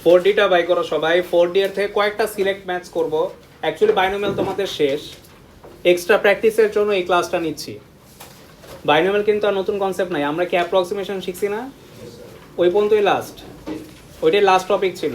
4D-টা by করো সবাই। 4D এর থেকে কয়েকটা সিলেক্ট ম্যাচ করব। অ্যাকচুয়ালি বাইনোমিয়াল তোমাদের শেষ, এক্সট্রা প্র্যাকটিসের জন্য এই ক্লাসটা নিচ্ছি। বাইনোমিয়াল কিন্তু আর নতুন কনসেপ্ট নাই, আমরা কি অ্যাপ্রক্সিমেশন শিখছি না, ওই পর্যন্তই লাস্ট, ওইটাই লাস্ট টপিক ছিল।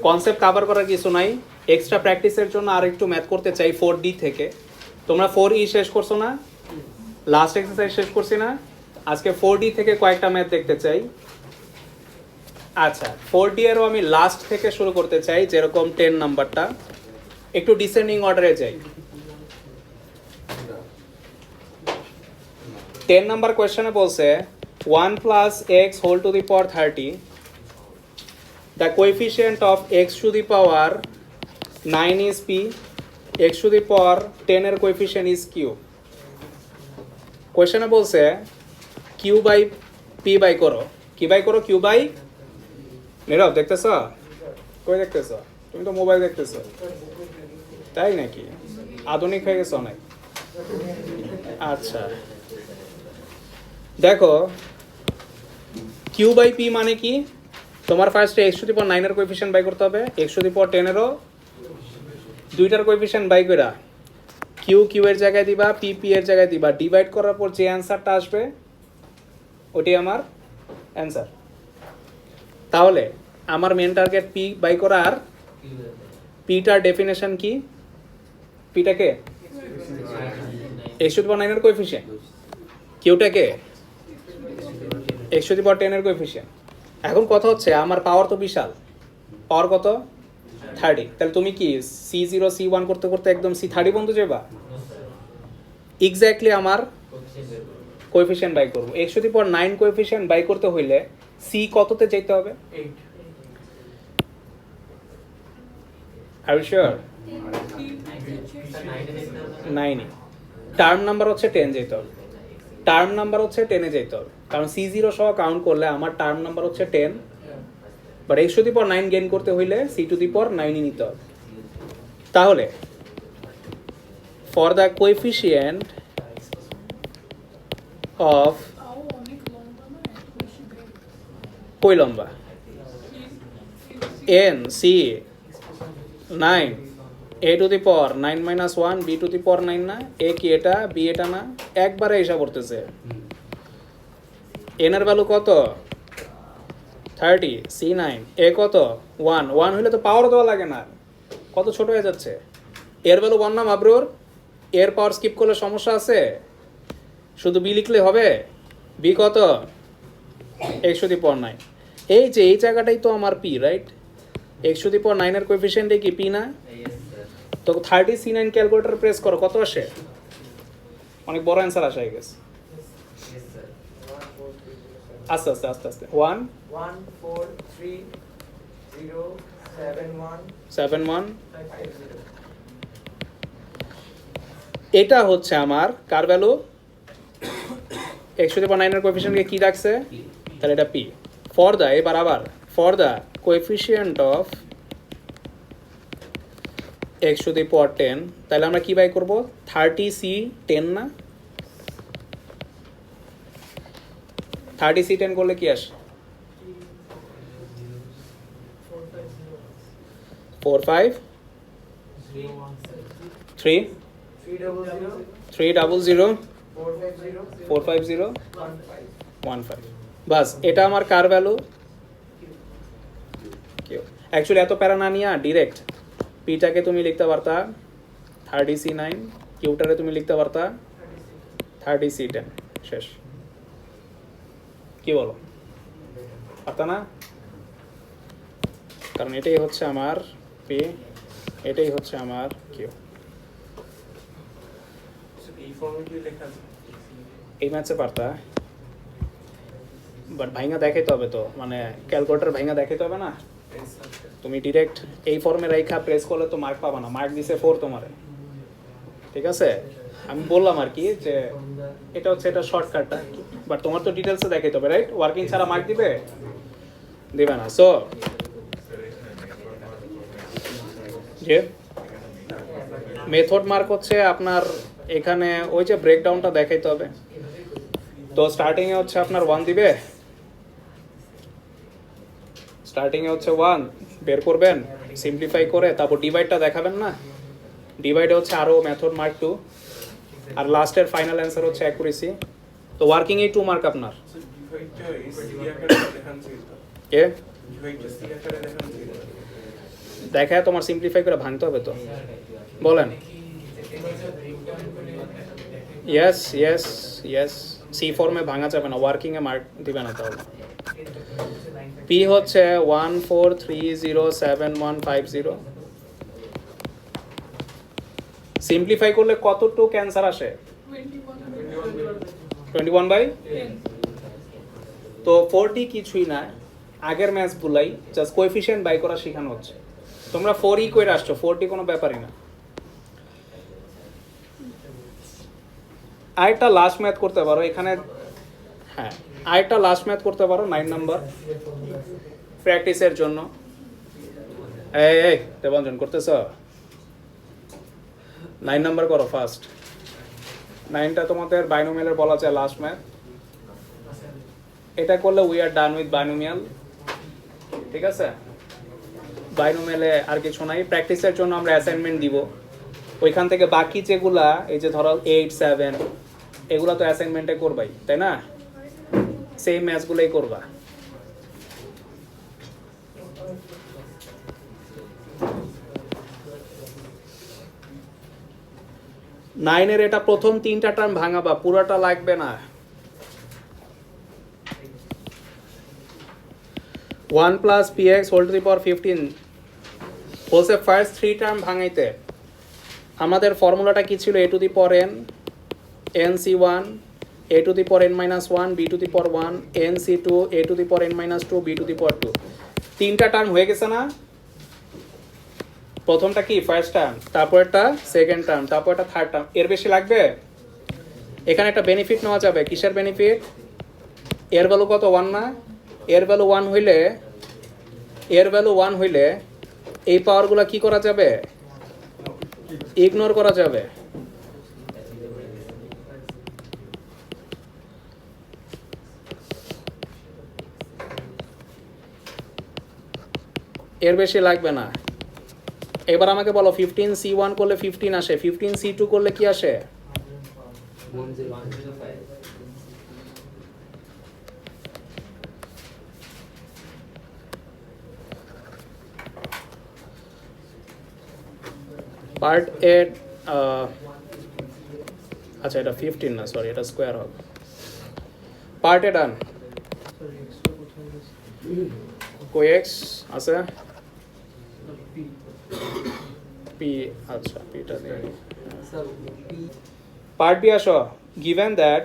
কনসেপ্ট কাভার করার কিছু নাই, এক্সট্রা প্র্যাকটিসের জন্য আর একটু ম্যাথ করতে চাই 4D থেকে। তোমরা 4E শেষ করছো না, লাস্ট এক্সারসাইজ শেষ করছি না, আজকে 4D থেকে কয়েকটা ম্যাথ দেখতে চাই। আচ্ছা, 4D এরও আমি লাস্ট থেকে শুরু করতে চাই, যেরকম 10 নাম্বারটা, একটু ডিসেন্ডিং অর্ডারে যাই। 10 নাম্বার কোয়েশ্চেনে বলছে 1 plus x whole to the power 30, the coefficient of x to the power 9 is p, x to the power 10 এর coefficient is q। কোয়েশ্চেনে বলছে q বাই p বাই করো, কি বাই করো, q বাই, নীরব দেখতেছ, কই দেখতেছ, তুমি তো মোবাইল দেখতেছ, তাই নাকি, আধুনিক হয়ে গেছে অনেক। আচ্ছা দেখো, কিউ বাই পি মানে কি, তোমার ফার্স্টে এক্স টু দি পাওয়ার 9 এর কোএফিসিয়েন্ট বাই করতে হবে, এক্স টু দি পাওয়ার 10 এরও দুইটার কোএফিসিয়েন্ট বাই কইরা কিউ কিউ এর জায়গায় দিবা, পি পি এর জায়গায় দিবা, ডিভাইড করার পর যে অ্যান্সারটা আসবে ওটাই আমার অ্যান্সার। তাহলে আমার মেন টার্গেট পি বাই করা, আর পিটার ডেফিনেশন কি, পিটাকে এক্স টু দি পাওয়ার 9 এর coefficient, কিউটাকে x to the power 10 এর কোএফিসিয়েন্ট। এখন কথা হচ্ছে আমার পাওয়ার তো বিশাল, পাওয়ার কত 30, তাহলে তুমি কি C0 C1 করতে করতে একদম C30 পর্যন্ত যাবা, এক্স্যাক্টলি আমার কোএফিসিয়েন্ট বাই করব। X to the power 9 coefficient by করতে হইলে সি কততে যেতে হবে, 8 আর ইউ শিওর 9, টার্ম নাম্বার হচ্ছে 10 যেতে হবে, টার্ম নাম্বার হচ্ছে 10 এ যেতে হবে, কারণ C0 সহ কাউন্ট করলে আমার টার্ম নাম্বার হচ্ছে 10, but x to the power 9 gain করতে হইলে সি টু দি পাওয়ার 9 ই নিতে হবে। তাহলে ফর দ্য কোএফিসিয়েন্ট অফ, কই লম্বা, n c 9 a to the power 9 minus 1 b to the power 9 না, a কি এটা, b এটা না, একবারে হিসাব করতেছে। n এর ভ্যালু কত 30, c9, a কত 1, 1 হইলে তো পাওয়ার দেওয়া লাগে না, কত ছোট হয়ে যাচ্ছে, এর ভ্যালু 1 না মাবরুর, এর পাওয়ার স্কিপ করলে সমস্যা আছে, শুধু বি লিখলে হবে, বি কত x টু দি পাওয়ার 9, এই যে এই জায়গাটাই তো আমার P, right, x to the power 9 এর কোএফিসিয়েন্টে কি পি না, তো 30 c9 ক্যালকুলেটর প্রেস করো, কত আসে, অনেক বড় অ্যান্সার আসে আই গেস। আস্তে আস্তে আস্তে আস্তে 1 1 4 3 0 7 1 7 1, 5 0 এটা হচ্ছে আমার কার value, x to the power 9 এর কোএফিসিয়েন্টকে কি রাখছে, তাহলে এটা পি। ফর দা, এবার আবার for the coefficient of x to the power 10, তাহলে আমরা কি বাই করব, 30c10 না, 30c10 করলে কি আসে 4 5 3 300 450 15, বাস এটা আমার কার ভ্যালু, কিউ। অ্যাকচুয়ালি এত প্যারা না নিয়া ডিরেক্ট পিটাকে তুমি লিখতে পারতা 30c9, কিউটারে তুমি লিখতে পারতা 30c10, শেষ। কি বলো, পারতা না, কারণ এটাই হচ্ছে আমার পি, এটাই হচ্ছে আমার কিউ। এই ফর্মে কি লেখা আছে, এই ম্যাচে পারতা, বাট ভাইঙ্গা দেখাইতে হবে তো, মানে ক্যালকুলেটর ভাইঙ্গা দেখাইতে হবে না, তুমি ডিরেক্ট এই ফর্মে রেখা প্রেস করলে তো মার্ক পাবা না, মার্ক দিছে 4 তোমারে, ঠিক আছে, আমি বললাম আর কি যে এটা হচ্ছে এটা শর্টকাটটা, বাট তোমার তো ডিটেলসে দেখাইতে হবে, রাইট, ওয়ার্কিং ছাড়া মার্ক দিবে না। সো যে মেথড মার্ক হচ্ছে আপনার এখানে ওই যে ব্রেকডাউনটা দেখাইতে হবে, তো স্টার্টিংয়ে হচ্ছে আপনার 1 দিবে, স্টার্টিংয়ে হচ্ছে 1 বের করবেন সিম্পলিফাই করে, তারপর ডিভাইডটা দেখাবেন না, ডিভাইডে হচ্ছে আরও মেথড মার্ক 2, আর লাস্টের ফাইনাল অ্যান্সার হচ্ছে অ্যাকুরেসি। তো ওয়ার্কিং এই 2 মার্ক আপনার কে দেখায় তোমার সিম্পলিফাই করে ভাঙতে হবে তো, বলেন। ইয়েস ইয়েস ইয়েস, সি ফর্মে ভাঙা যাবে না, ওয়ার্কিংয়ে মার্ক দিবে না তাহলে। পি হচ্ছে 14307150। সিম্পলিফাই করলে কতটুকু ক্যান্সার আসে? 21/10। তো 40 কিছুই না, আগের ম্যাথগুলাই জাস্ট কোএফিসিয়েন্ট বাই করা শেখানো হচ্ছে। তোমরা 4ই করে আসছো, 40 কোনো ব্যাপারই না। আরেকটা লাস্ট ম্যাথ করতে পারো এখানে, হ্যাঁ আরেকটা লাস্ট ম্যাথ করতে পারো 9 নাম্বার প্র্যাকটিসের জন্য। এই দেবঞ্জন করতেছ? 9 নাম্বার করো ফার্স্ট। 9টা তোমাদের বাইনোমিয়ালের বলা যায় লাস্ট ম্যাথ। এটা করলে we are done with binomial, ঠিক আছে? বাইনোমিয়ালে আর কিছু নাই। প্র্যাকটিসের জন্য আমরা অ্যাসাইনমেন্ট দিব, ওইখান থেকে বাকি যেগুলা এই যে ধরো 8, 7 এগুলা তো অ্যাসাইনমেন্টে করবাই, তাই না? সেই ম্যাথগুলোই করবা। নাইনের এটা প্রথম 3টা টার্ম ভাঙাবা, পুরোটা লাগবে না। 1 + px হোল টু দি পাওয়ার 15 বলছে ফার্স্ট 3 টার্ম ভাঙাইতে আমাদের ফর্মুলাটা কি ছিল? a to the power n nc1 a to the power n - 1 b to the power 1 nc2 a to the power n - 2 b to the power 2। 3টা term হয়ে গেছে না? প্রথমটা কি ফার্স্ট টার্ম, তারপরটা সেকেন্ড টার্ম, তারপরটা থার্ড টার্ম। এর বেশি লাগবে? এখানে একটা বেনিফিট নেওয়া যাবে। কিসের বেনিফিট? এর ভ্যালু কত? 1 না? এর ভ্যালু 1 হইলে এই পাওয়ারগুলো কি করা যাবে? ইগনোর করা যাবে। এর বেশি লাগবে না। এবার আমাকে বলো 15c1 করলে 15 আসে, 15c2 করলে কি আসে? 105। পার্ট এ আচ্ছা এটা 15 না, সরি এটা স্কোয়ার হবে। পার্ট এ ডান। কই এক্স আছে? পি, আচ্ছা পিটা দিয়ে পার্ট বি আসো। given that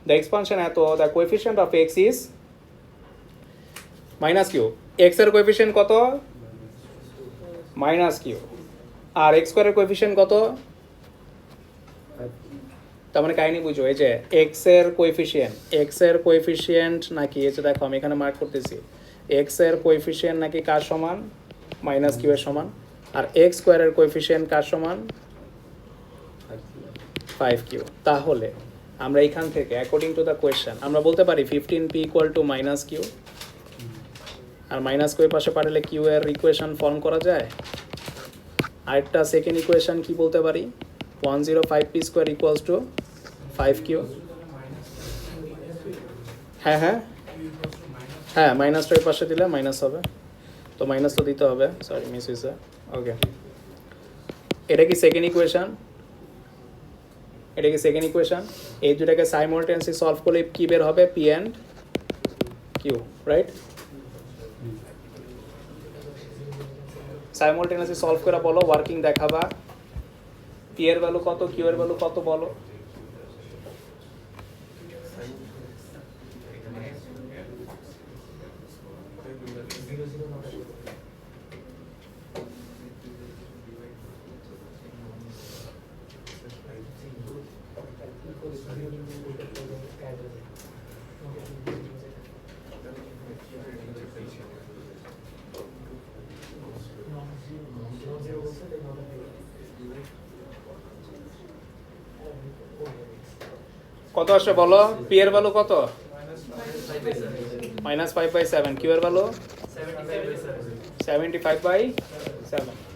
the expansion এত the coefficient of x is minus q, x এর কোএফিসিয়েন্ট কত? Minus Q. আর x স্কয়ারের কোএফিসিয়েন্ট কত? তার মানে কাহিনী বুঝো, এই যে x এর কোএফিসিয়েন্ট নাকি, এই যে দেখো আমি এখানে মার্ক করতেছি, x এর কোএফিসিয়েন্ট নাকি কার সমান? মাইনাস কিউ এর সমান। আর x স্কয়ারের কোএফিসিয়েন্ট কার সমান? 5q। তাহলে আমরা এখান থেকে অ্যাকর্ডিং টু দ্য কোয়েশ্চেন আমরা বলতে পারি 15p = -q, আর মাইনাস q এর পাশে পাঠালে q এর ইকুয়েশন ফর্ম করা যায়। আরেকটা সেকেন্ড ইকুয়েশন কি বলতে পারি? 105p² = 5q। হ্যাঁ হ্যাঁ হ্যাঁ, মাইনাস এর পাশে দিলে মাইনাস হবে, তো মাইনাস তো দিতে হবে, সরি মিস হয়েছে। ওকে, এটা কি সেকেন্ড ইকুয়েশন? এই দুটাকে সাইমultaneously সলভ করলে কি বের হবে? p and q, right? সাইমultaneously solve করে বলো, ওয়ার্কিং দেখাবা। p এর ভ্যালু কত, q এর ভ্যালু কত বলো। কত আসে বলো? p এর ভ্যালু কত? -5/7। q এর ভ্যালু 75/7